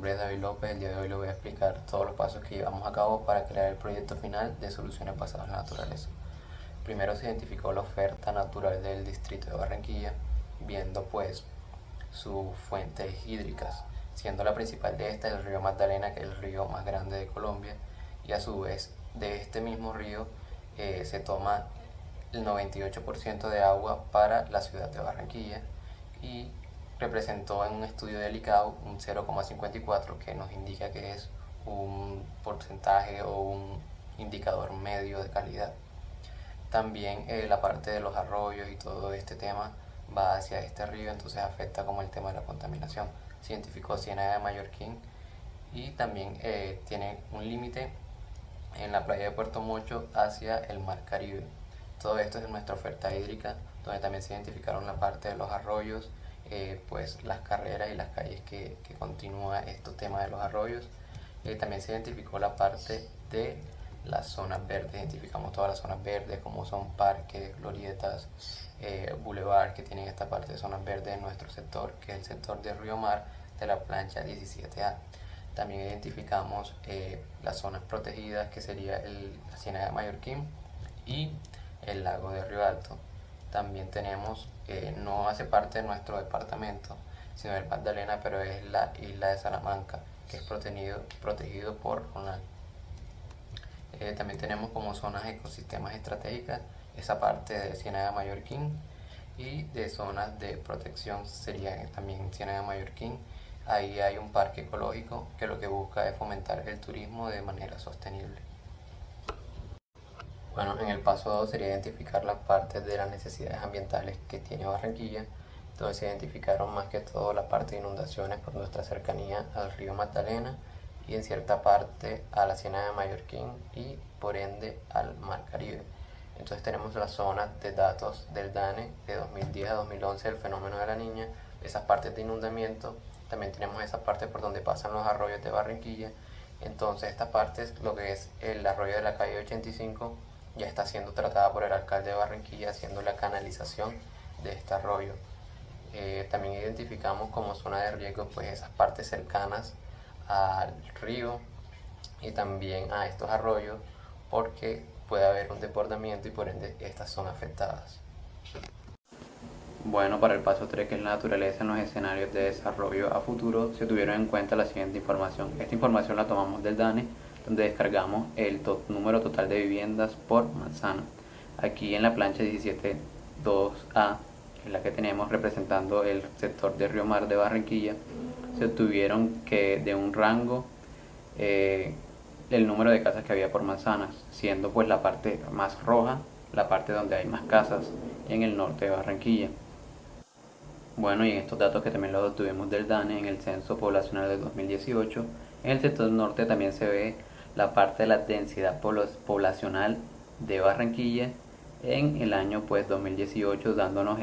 nombre es David López. El día de hoy les voy a explicar todos los pasos que llevamos a cabo para crear el proyecto final de soluciones basadas en la naturaleza. Primero se identificó la oferta natural del distrito de Barranquilla, viendo pues sus fuentes hídricas, siendo la principal de esta el río Magdalena, que es el río más grande de Colombia, y a su vez de este mismo río se toma el 98% de agua para la ciudad de Barranquilla, y representó en un estudio de ICAO un 0,54, que nos indica que es un porcentaje o un indicador medio de calidad. También la parte de los arroyos y todo este tema va hacia este río, entonces afecta como el tema de la contaminación. Se identificó Ciénaga de Mallorquín y también tiene un límite en la playa de Puerto Mocho hacia el mar Caribe. Todo esto es en nuestra oferta hídrica, donde también se identificaron la parte de los arroyos, pues las carreras y las calles que continúa este tema de los arroyos. También se identificó la parte de las zonas verdes, identificamos todas las zonas verdes como son parques, glorietas, bulevar, que tienen esta parte de zonas verdes en nuestro sector, que es el sector de Río Mar de la plancha 17A. También identificamos las zonas protegidas, que sería la Ciénaga de Mallorquín y el lago de Río Alto. También tenemos, no hace parte de nuestro departamento, sino del Magdalena, pero es la isla de Salamanca, que es protegido por RONAL. También tenemos como zonas ecosistemas estratégicas esa parte de Ciénaga de Mallorquín, y de zonas de protección sería también Ciénaga de Mallorquín. Ahí hay un parque ecológico que lo que busca es fomentar el turismo de manera sostenible. Bueno, en el paso 2 sería identificar las partes de las necesidades ambientales que tiene Barranquilla, donde se identificaron más que todo la parte de inundaciones por nuestra cercanía al río Magdalena y en cierta parte a la Ciénaga de Mallorquín y por ende al mar Caribe. Entonces tenemos las zonas de datos del DANE de 2010 a 2011 del fenómeno de la Niña, esas partes de inundamiento. También tenemos esa parte por donde pasan los arroyos de Barranquilla. Entonces esta parte es lo que es el arroyo de la calle 85, ya está siendo tratada por el alcalde de Barranquilla, haciendo la canalización de este arroyo. También identificamos como zona de riesgo pues esas partes cercanas al río y también a estos arroyos, porque puede haber un desbordamiento y por ende estas son afectadas. Bueno, para el paso 3, que es la naturaleza en los escenarios de desarrollo a futuro, se tuvieron en cuenta la siguiente información. Esta información la tomamos del DANE, donde descargamos el número total de viviendas por manzana. Aquí en la plancha 17.2A, que es la que tenemos representando el sector de Río Mar de Barranquilla, se obtuvieron que de un rango el número de casas que había por manzanas, siendo pues la parte más roja la parte donde hay más casas en el norte de Barranquilla. Bueno, y en estos datos que también los obtuvimos del DANE en el censo poblacional del 2018, en el sector norte también se ve la parte de la densidad poblacional de Barranquilla en el año pues 2018, dándonos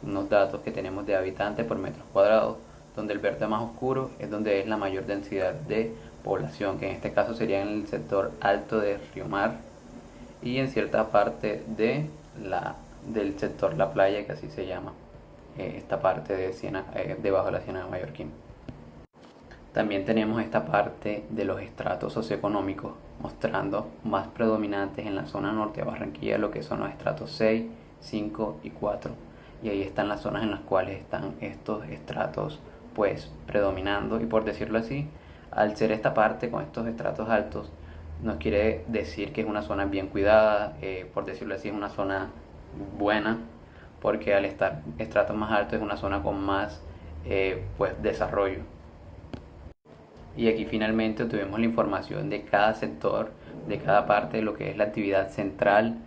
unos datos que tenemos de habitantes por metros cuadrados, donde el verde más oscuro es donde es la mayor densidad de población, que en este caso sería en el sector alto de Río Mar y en cierta parte del sector La Playa, que así se llama esta parte de debajo de la Ciénaga de Mallorquín. También tenemos esta parte de los estratos socioeconómicos, mostrando más predominantes en la zona norte de Barranquilla lo que son los estratos 6, 5 y 4. Y ahí están las zonas en las cuales están estos estratos pues predominando, y por decirlo así, al ser esta parte con estos estratos altos, nos quiere decir que es una zona bien cuidada, por decirlo así, es una zona buena, porque al estar estratos más altos es una zona con más pues desarrollo. Y aquí finalmente tuvimos la información de cada sector, de cada parte, de lo que es la actividad central.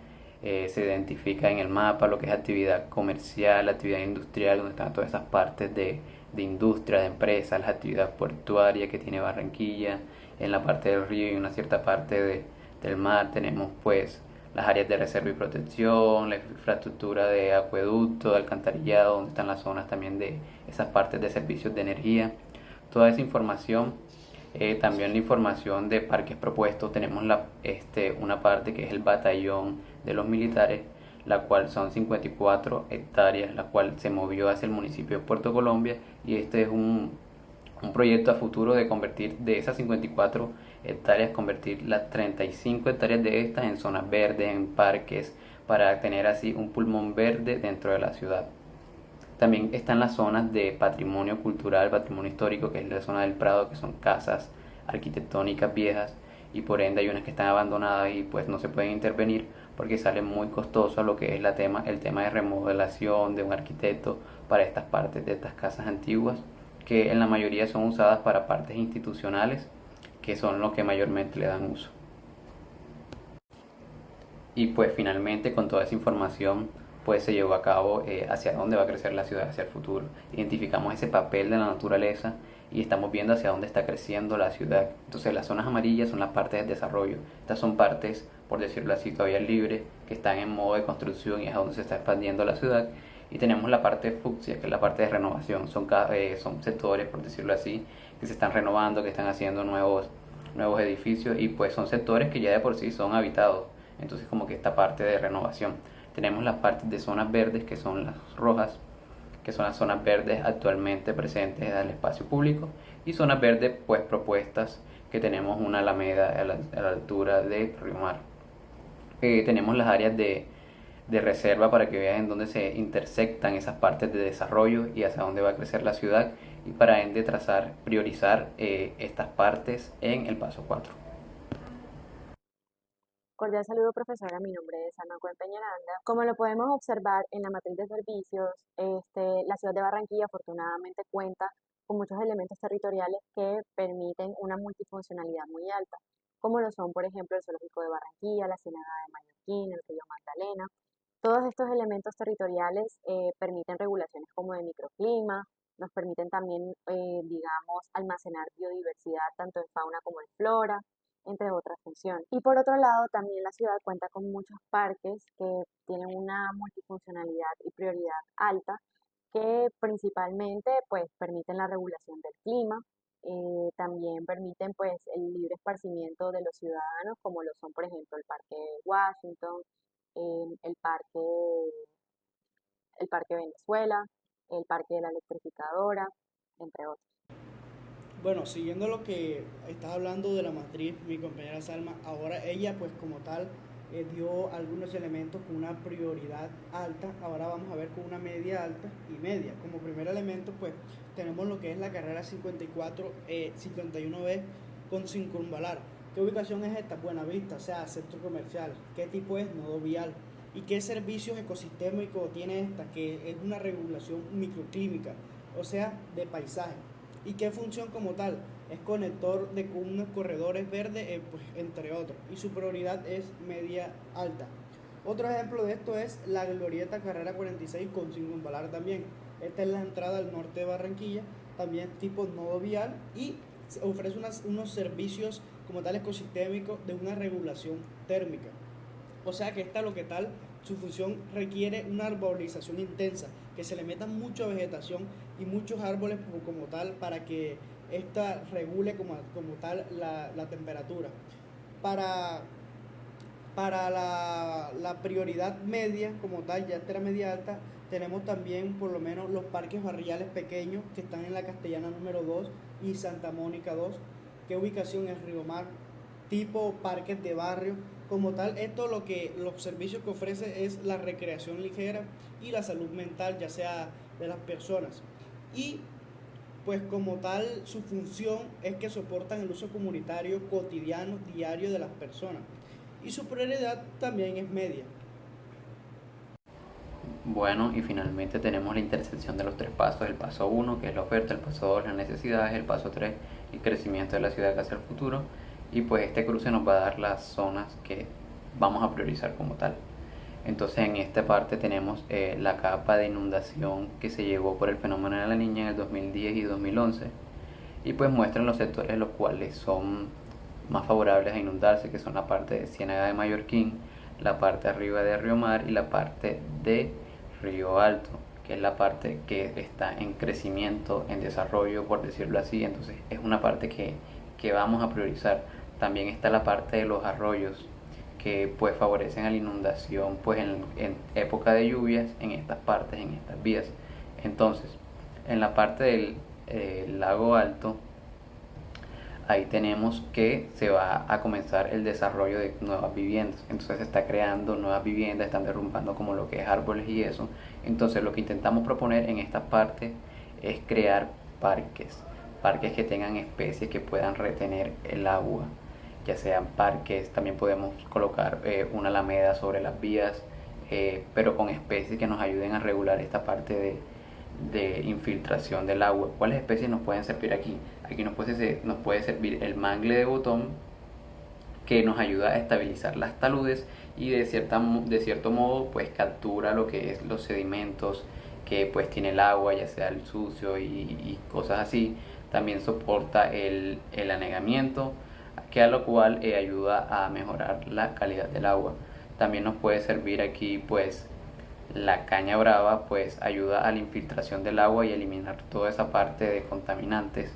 Se identifica en el mapa lo que es actividad comercial, actividad industrial, donde están todas esas partes de industria, de empresas, la actividad portuaria que tiene Barranquilla. En la parte del río y una cierta parte del mar tenemos pues las áreas de reserva y protección, la infraestructura de acueducto, de alcantarillado, donde están las zonas también de esas partes de servicios de energía. Toda esa información, también la información de parques propuestos, tenemos una parte que es el batallón de los militares, la cual son 54 hectáreas, la cual se movió hacia el municipio de Puerto Colombia, y este es un un proyecto a futuro de convertir de esas 54 hectáreas, convertir las 35 hectáreas de estas en zonas verdes, en parques, para tener así un pulmón verde dentro de la ciudad. También están las zonas de patrimonio cultural, patrimonio histórico, que es la zona del Prado, que son casas arquitectónicas viejas, y por ende hay unas que están abandonadas y pues no se pueden intervenir porque sale muy costoso a lo que es el tema de remodelación de un arquitecto para estas partes de estas casas antiguas, que en la mayoría son usadas para partes institucionales, que son los que mayormente le dan uso. Y pues finalmente con toda esa información pues se llevó a cabo hacia dónde va a crecer la ciudad hacia el futuro. Identificamos ese papel de la naturaleza y estamos viendo hacia dónde está creciendo la ciudad. Entonces las zonas amarillas son las partes de desarrollo. Estas son partes, por decirlo así, todavía libres, que están en modo de construcción y es a donde se está expandiendo la ciudad. Y tenemos la parte fucsia, que es la parte de renovación. Son sectores, por decirlo así, que se están renovando, que están haciendo nuevos edificios y pues son sectores que ya de por sí son habitados. Entonces como que esta parte de renovación. Tenemos las partes de zonas verdes, que son las rojas, que son las zonas verdes actualmente presentes en el espacio público, y zonas verdes pues propuestas, que tenemos una alameda a la altura de Río Mar. Tenemos las áreas de reserva para que vean en dónde se intersectan esas partes de desarrollo y hacia dónde va a crecer la ciudad, y para ende priorizar estas partes en el paso 4. Cordial saludo, profesora. Mi nombre es Ana Cuen Peñaranda. Como lo podemos observar en la matriz de servicios, la ciudad de Barranquilla afortunadamente cuenta con muchos elementos territoriales que permiten una multifuncionalidad muy alta, como lo son, por ejemplo, el Zoológico de Barranquilla, la Ciénaga de Mallorquín, el río Magdalena. Todos estos elementos territoriales permiten regulaciones como de microclima, nos permiten también, digamos, almacenar biodiversidad tanto en fauna como en flora, entre otras funciones. Y por otro lado, también la ciudad cuenta con muchos parques que tienen una multifuncionalidad y prioridad alta, que principalmente pues permiten la regulación del clima, también permiten pues el libre esparcimiento de los ciudadanos, como lo son por ejemplo el Parque Washington, el Parque Venezuela, el Parque de la Electrificadora, entre otros. Bueno, siguiendo lo que estás hablando de la matriz, mi compañera Salma, ahora ella pues como tal dio algunos elementos con una prioridad alta, ahora vamos a ver con una media alta y media. Como primer elemento pues tenemos lo que es la carrera 51B con Circunvalar. ¿Qué ubicación es esta? Buenavista, o sea, centro comercial. ¿Qué tipo es? Nodo vial. ¿Y qué servicios ecosistémicos tiene esta? Que es una regulación microclímica, o sea, de paisaje. ¿Y qué función como tal? Es conector de unos corredores verdes, pues, entre otros. Y su prioridad es media alta. Otro ejemplo de esto es la glorieta Carrera 46 con Circunvalar también. Esta es la entrada al norte de Barranquilla, también tipo nodo vial, y ofrece unos servicios como tal ecosistémicos de una regulación térmica. O sea que esta lo que tal, su función requiere una arborización intensa, que se le meta mucha vegetación y muchos árboles como tal para que esta regule como tal la temperatura. Para, para la prioridad media como tal, ya esta era media alta, tenemos también por lo menos los parques barriales pequeños que están en la Castellana número 2 y Santa Mónica 2. ¿Qué ubicación es Río Mar? Tipo parques de barrio. Como tal, los servicios que ofrece es la recreación ligera y la salud mental, ya sea de las personas. Y pues como tal, su función es que soportan el uso comunitario cotidiano, diario de las personas. Y su prioridad también es media. Bueno, y finalmente tenemos la intersección de los tres pasos: el paso 1, que es la oferta; el paso 2, las necesidades; el paso 3, el crecimiento de la ciudad hacia el futuro. Y pues este cruce nos va a dar las zonas que vamos a priorizar como tal. Entonces en esta parte tenemos la capa de inundación que se llevó por el fenómeno de la Niña en el 2010 y 2011, y pues muestran los sectores los cuales son más favorables a inundarse, que son la parte de Ciénaga de Mallorquín, la parte arriba de Río Mar y la parte de Río Alto, que es la parte que está en crecimiento, en desarrollo, por decirlo así. Entonces es una parte que vamos a priorizar. También está la parte de los arroyos, que pues favorecen a la inundación pues en época de lluvias en estas partes, en estas vías. Entonces, en la parte del el lago Alto, ahí tenemos que se va a comenzar el desarrollo de nuevas viviendas. Entonces se está creando nuevas viviendas, están derrumbando como lo que es árboles y eso. Entonces lo que intentamos proponer en esta parte es crear parques que tengan especies que puedan retener el agua, ya sean parques, también podemos colocar una alameda sobre las vías, pero con especies que nos ayuden a regular esta parte de infiltración del agua. ¿Cuáles especies nos pueden servir aquí? Aquí nos puede servir el mangle de botón, que nos ayuda a estabilizar las taludes y de cierto modo pues captura lo que es los sedimentos que pues tiene el agua, ya sea el sucio y cosas así. También soporta el anegamiento, que a lo cual ayuda a mejorar la calidad del agua. También nos puede servir aquí pues la caña brava, pues ayuda a la infiltración del agua y eliminar toda esa parte de contaminantes.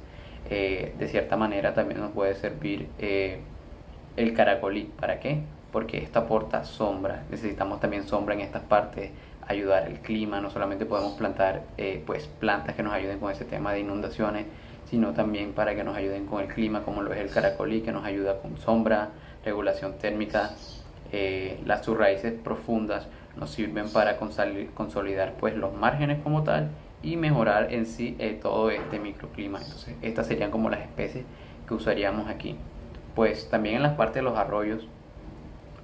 De cierta manera también nos puede servir el caracolí. ¿Para qué? Porque esto aporta sombra. Necesitamos también sombra en estas partes, ayudar al clima. No solamente podemos plantar pues plantas que nos ayuden con ese tema de inundaciones, sino también para que nos ayuden con el clima, como lo es el caracolí, que nos ayuda con sombra, regulación térmica. Las subraíces profundas nos sirven para consolidar pues los márgenes como tal y mejorar en sí todo este microclima. Entonces estas serían como las especies que usaríamos aquí. Pues también en las partes de los arroyos,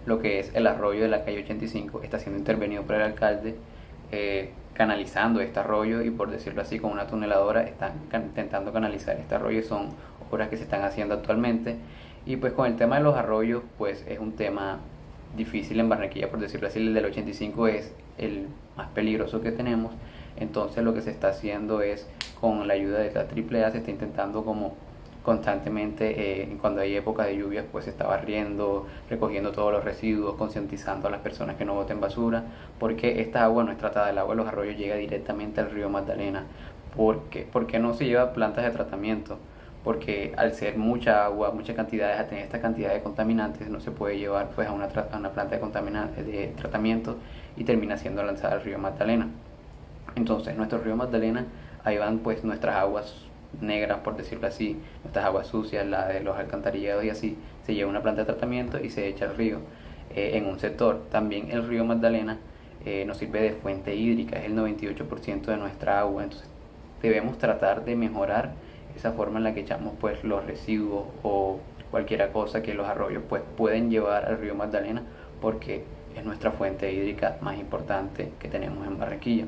lo que es el arroyo de la calle 85 está siendo intervenido por el alcalde, canalizando este arroyo, y por decirlo así, con una tuneladora están intentando canalizar este arroyo. Son obras que se están haciendo actualmente, y pues con el tema de los arroyos pues es un tema difícil en Barranquilla, por decirlo así. El del 85 es el más peligroso que tenemos. Entonces lo que se está haciendo es, con la ayuda de la AAA, se está intentando como constantemente, cuando hay época de lluvias, pues se está barriendo, recogiendo todos los residuos, concientizando a las personas que no boten basura, porque esta agua no es tratada. El agua de los arroyos llega directamente al río Magdalena. ¿Por qué no se lleva plantas de tratamiento? Porque al ser mucha agua, muchas cantidades, a tener esta cantidad de contaminantes, no se puede llevar pues a una planta de tratamiento, y termina siendo lanzada al río Magdalena. Entonces nuestro río Magdalena, ahí van pues nuestras aguas negras, por decirlo así, nuestras aguas sucias, la de los alcantarillados y así, se lleva a una planta de tratamiento y se echa al río. En un sector también el río Magdalena nos sirve de fuente hídrica, es el 98% de nuestra agua. Entonces debemos tratar de mejorar esa forma en la que echamos pues los residuos o cualquier cosa que los arroyos pues pueden llevar al río Magdalena, porque es nuestra fuente hídrica más importante que tenemos en Barranquilla.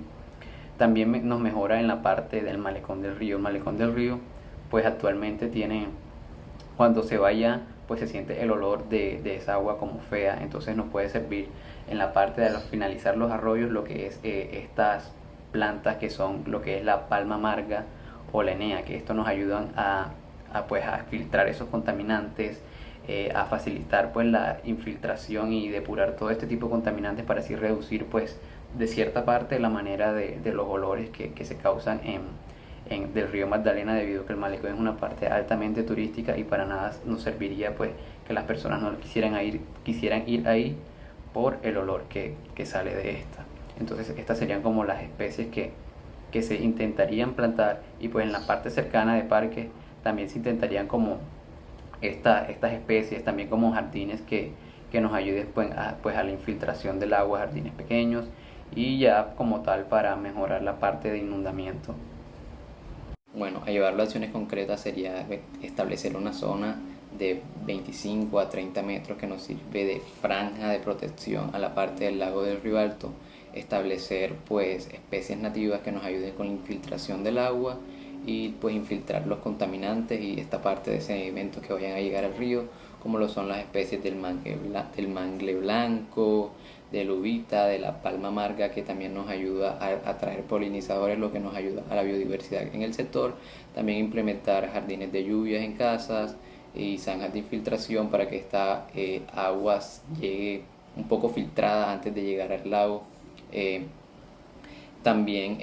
También nos mejora en la parte del malecón del río. El malecón del río pues actualmente tiene, cuando se vaya pues se siente el olor de esa agua como fea. Entonces nos puede servir en la parte de finalizar los arroyos, lo que es estas plantas que son lo que es la palma amarga o la enea, que esto nos ayudan pues a filtrar esos contaminantes, a facilitar pues la infiltración y depurar todo este tipo de contaminantes, para así reducir pues de cierta parte la manera de los olores que se causan del río Magdalena, debido a que el malecón es una parte altamente turística y para nada nos serviría pues que las personas no quisieran ir ahí por el olor que sale de esta. Entonces estas serían como las especies que se intentarían plantar, y pues en la parte cercana de parques también se intentarían como estas especies, también como jardines que nos ayuden pues a la infiltración del agua, jardines pequeños, y ya como tal para mejorar la parte de inundamiento. Bueno, a llevarlo a acciones concretas sería establecer una zona de 25 a 30 metros que nos sirve de franja de protección a la parte del lago del Río Alto, establecer pues especies nativas que nos ayuden con la infiltración del agua y pues infiltrar los contaminantes y esta parte de sedimentos que vayan a llegar al río, como lo son las especies del mangle blanco, de uvita, de la palma amarga, que también nos ayuda a atraer polinizadores, lo que nos ayuda a la biodiversidad en el sector. También implementar jardines de lluvias en casas y zanjas de infiltración para que esta agua llegue un poco filtrada antes de llegar al lago. También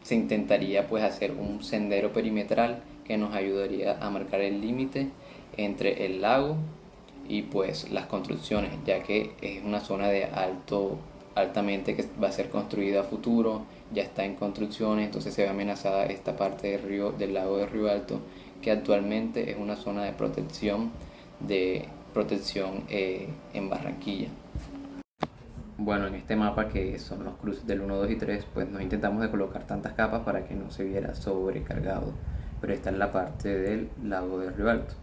se intentaría pues hacer un sendero perimetral que nos ayudaría a marcar el límite entre el lago y pues las construcciones, ya que es una zona de altamente que va a ser construida a futuro, ya está en construcciones, entonces se ve amenazada esta parte del lago de Río Alto, que actualmente es una zona de protección en Barranquilla. Bueno, en este mapa que son los cruces del 1, 2 y 3, pues no intentamos de colocar tantas capas para que no se viera sobrecargado, pero esta es la parte del lago de Río Alto.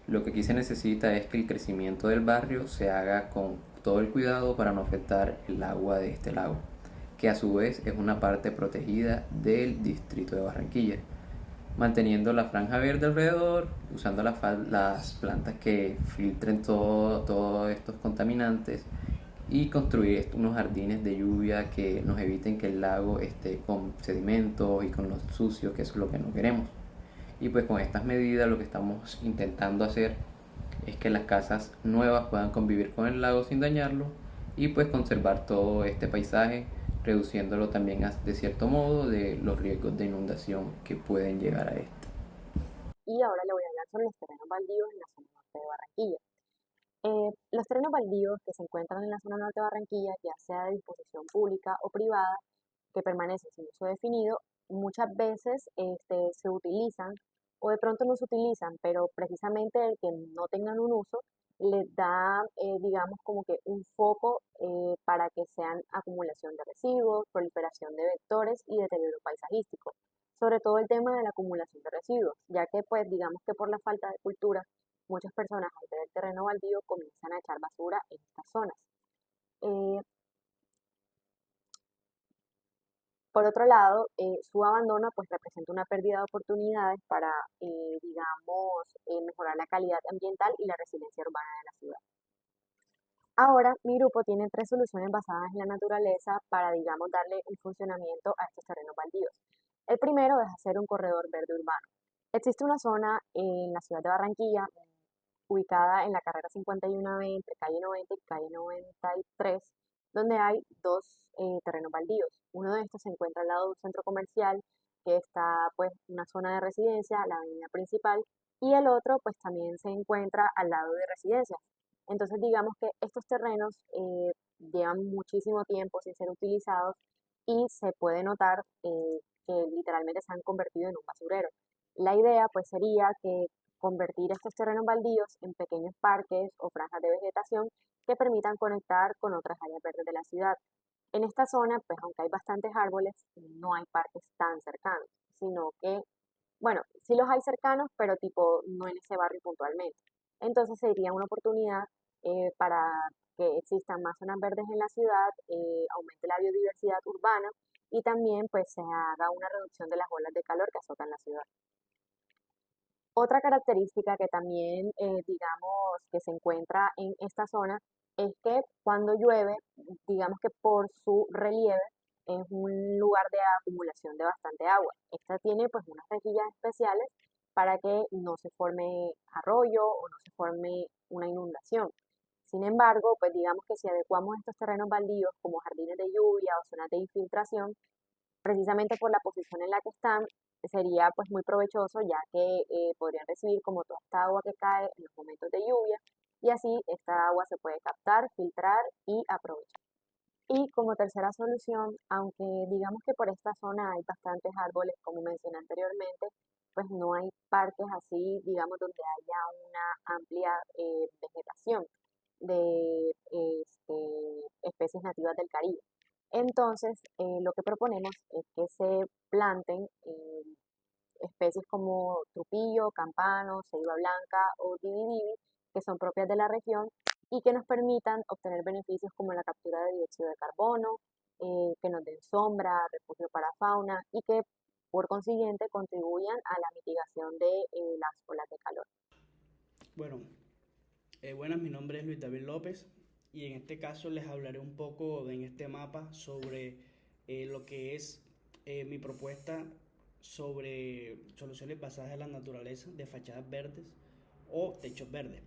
Lo que aquí se necesita es que el crecimiento del barrio se haga con todo el cuidado para no afectar el agua de este lago, que a su vez es una parte protegida del distrito de Barranquilla, manteniendo la franja verde alrededor, usando las plantas que filtren todos estos contaminantes y construir unos jardines de lluvia que nos eviten que el lago esté con sedimentos y con los sucios, que eso es lo que no queremos. Y pues con estas medidas lo que estamos intentando hacer es que las casas nuevas puedan convivir con el lago sin dañarlo y pues conservar todo este paisaje, reduciéndolo también de cierto modo de los riesgos de inundación que pueden llegar a este. Y ahora le voy a hablar sobre los terrenos baldíos en la zona norte de Barranquilla. Los terrenos baldíos que se encuentran en la zona norte de Barranquilla, ya sea de disposición pública o privada, que permanecen sin uso definido, muchas veces se utilizan o de pronto no se utilizan, pero precisamente el que no tengan un uso les da, digamos, como que un foco para que sean acumulación de residuos, proliferación de vectores y deterioro paisajístico. Sobre todo el tema de la acumulación de residuos, ya que pues digamos que por la falta de cultura, muchas personas al ver el terreno baldío comienzan a echar basura en estas zonas. Eh, Por otro lado, su abandono pues representa una pérdida de oportunidades para, digamos, mejorar la calidad ambiental y la resiliencia urbana de la ciudad. Ahora, mi grupo tiene tres soluciones basadas en la naturaleza para, digamos, darle un funcionamiento a estos terrenos baldíos. El primero es hacer un corredor verde urbano. Existe una zona en la ciudad de Barranquilla, ubicada en la carrera 51B entre calle 90 y calle 93, donde hay dos terrenos baldíos. Uno de estos se encuentra al lado de un centro comercial que está pues una zona de residencia, la avenida principal, y el otro pues también se encuentra al lado de residencias. Entonces digamos que estos terrenos llevan muchísimo tiempo sin ser utilizados y se puede notar que literalmente se han convertido en un basurero. La idea pues sería que convertir estos terrenos baldíos en pequeños parques o franjas de vegetación que permitan conectar con otras áreas verdes de la ciudad. En esta zona, pues aunque hay bastantes árboles, no hay parques tan cercanos, sino que, bueno, sí los hay cercanos, pero tipo no en ese barrio puntualmente. Entonces sería una oportunidad para que existan más zonas verdes en la ciudad, aumente la biodiversidad urbana y también pues se haga una reducción de las olas de calor que azotan la ciudad. Otra característica que también, digamos, que se encuentra en esta zona es que cuando llueve, digamos que por su relieve es un lugar de acumulación de bastante agua. Esta tiene pues unas rejillas especiales para que no se forme arroyo o no se forme una inundación. Sin embargo, pues digamos que si adecuamos estos terrenos baldíos como jardines de lluvia o zonas de infiltración, precisamente por la posición en la que están, sería pues muy provechoso ya que podrían recibir como toda esta agua que cae en los momentos de lluvia y así esta agua se puede captar, filtrar y aprovechar. Y como tercera solución, aunque digamos que por esta zona hay bastantes árboles, como mencioné anteriormente, pues no hay parques así, digamos, donde haya una amplia vegetación de especies nativas del Caribe. Entonces, lo que proponemos es que se planten especies como trupillo, campano, ceiba blanca o dividivi, que son propias de la región y que nos permitan obtener beneficios como la captura de dióxido de carbono, que nos den sombra, refugio para fauna y que por consiguiente contribuyan a la mitigación de las olas de calor. Bueno, buenas, mi nombre es Luis David López y en este caso les hablaré un poco en este mapa sobre lo que es mi propuesta sobre soluciones basadas en la naturaleza de fachadas verdes o techos verdes.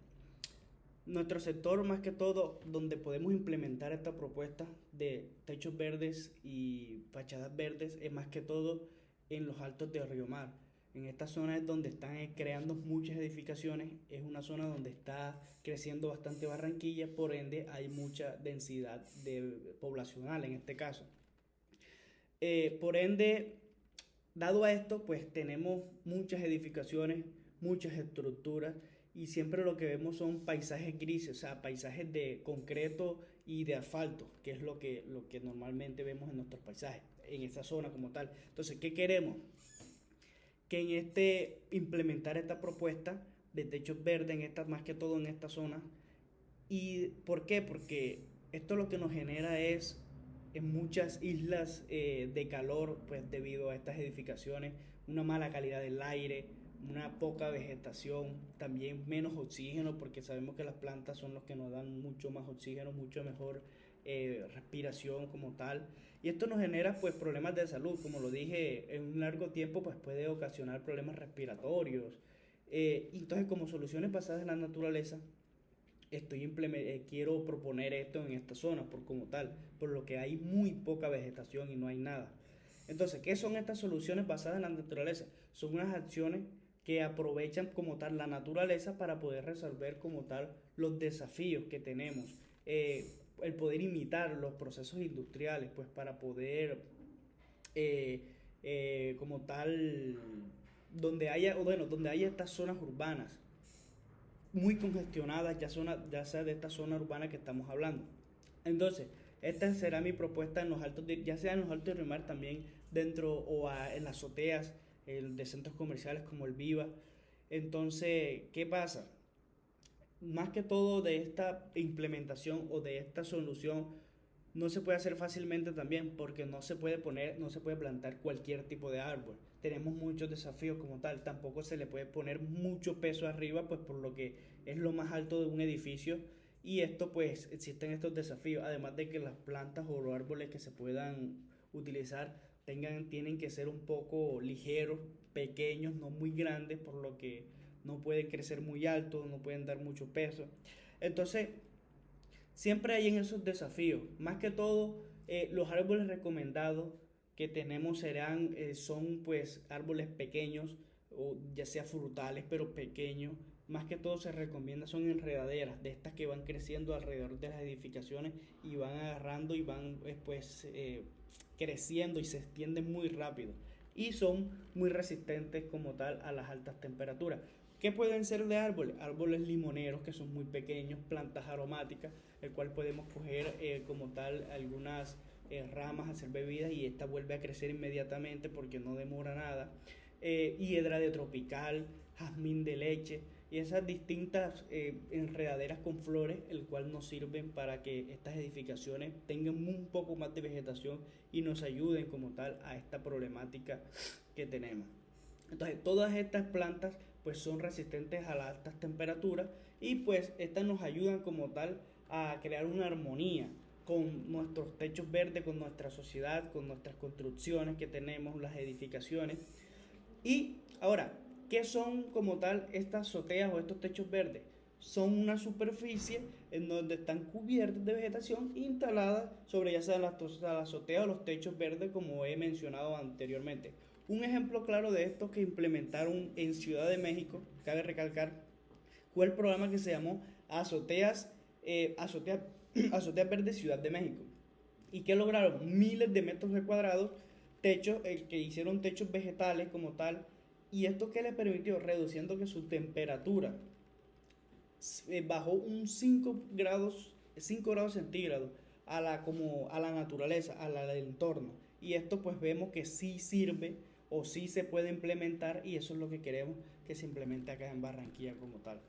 Nuestro sector, más que todo, donde podemos implementar esta propuesta de techos verdes y fachadas verdes, es más que todo en los altos de Río Mar. En esta zona es donde están creando muchas edificaciones, es una zona donde está creciendo bastante Barranquilla, por ende hay mucha densidad poblacional en este caso. Por ende, dado a esto, pues tenemos muchas edificaciones, muchas estructuras y siempre lo que vemos son paisajes grises, o sea, paisajes de concreto y de asfalto, que es lo que normalmente vemos en nuestros paisajes, en esta zona como tal. Entonces, ¿qué queremos? Que implementar esta propuesta de techos verdes más que todo en esta zona. ¿Y por qué? Porque esto lo que nos genera es en muchas islas de calor, pues debido a estas edificaciones, una mala calidad del aire, una poca vegetación, también menos oxígeno, porque sabemos que las plantas son los que nos dan mucho más oxígeno, mucho mejor respiración como tal. Y esto nos genera pues problemas de salud, como lo dije, en un largo tiempo pues puede ocasionar problemas respiratorios. Entonces, como soluciones basadas en la naturaleza, quiero proponer esto en esta zona por como tal, por lo que hay muy poca vegetación y no hay nada. Entonces, ¿qué son estas soluciones basadas en la naturaleza? Son unas acciones que aprovechan como tal la naturaleza para poder resolver como tal los desafíos que tenemos. El poder imitar los procesos industriales, pues para poder como tal, donde haya estas zonas urbanas muy congestionadas, ya sea de esta zona urbana que estamos hablando. Entonces, esta será mi propuesta en los altos ya sea en los altos de mar, también dentro en las azoteas de centros comerciales como el Viva. Entonces, ¿qué pasa? Más que todo de esta implementación o de esta solución no se puede hacer fácilmente también porque no se puede plantar cualquier tipo de árbol. Tenemos muchos desafíos como tal, tampoco se le puede poner mucho peso arriba, pues por lo que es lo más alto de un edificio y esto pues existen estos desafíos, además de que las plantas o los árboles que se puedan utilizar tienen que ser un poco ligeros, pequeños, no muy grandes, por lo que no pueden crecer muy alto, no pueden dar mucho peso. Entonces, siempre hay en esos desafíos. Más que todo, los árboles recomendados que tenemos son pues árboles pequeños, o ya sea frutales, pero pequeños. Más que todo se recomienda son enredaderas, de estas que van creciendo alrededor de las edificaciones y van agarrando y van creciendo y se extienden muy rápido. Y son muy resistentes como tal a las altas temperaturas. ¿Qué pueden ser de árboles? Árboles limoneros que son muy pequeños, plantas aromáticas, el cual podemos coger como tal algunas ramas, hacer bebidas y esta vuelve a crecer inmediatamente porque no demora nada. Hiedra de tropical, jazmín de leche y esas distintas enredaderas con flores, el cual nos sirven para que estas edificaciones tengan un poco más de vegetación y nos ayuden como tal a esta problemática que tenemos. Entonces, todas estas plantas pues son resistentes a las altas temperaturas y pues estas nos ayudan como tal a crear una armonía con nuestros techos verdes, con nuestra sociedad, con nuestras construcciones que tenemos, las edificaciones. Y ahora, ¿qué son como tal estas azoteas o estos techos verdes? Son una superficie en donde están cubiertas de vegetación instalada sobre ya sea la azotea o los techos verdes como he mencionado anteriormente. Un ejemplo claro de esto que implementaron en Ciudad de México, cabe recalcar, fue el programa que se llamó Azoteas Verdes Ciudad de México. ¿Y que lograron? Miles de metros de cuadrados, techos, que hicieron techos vegetales como tal. ¿Y esto qué les permitió? Reduciendo que su temperatura bajó un 5 grados centígrados como a la naturaleza, del entorno. Y esto pues vemos que sí sirve o sí se puede implementar y eso es lo que queremos que se implemente acá en Barranquilla como tal.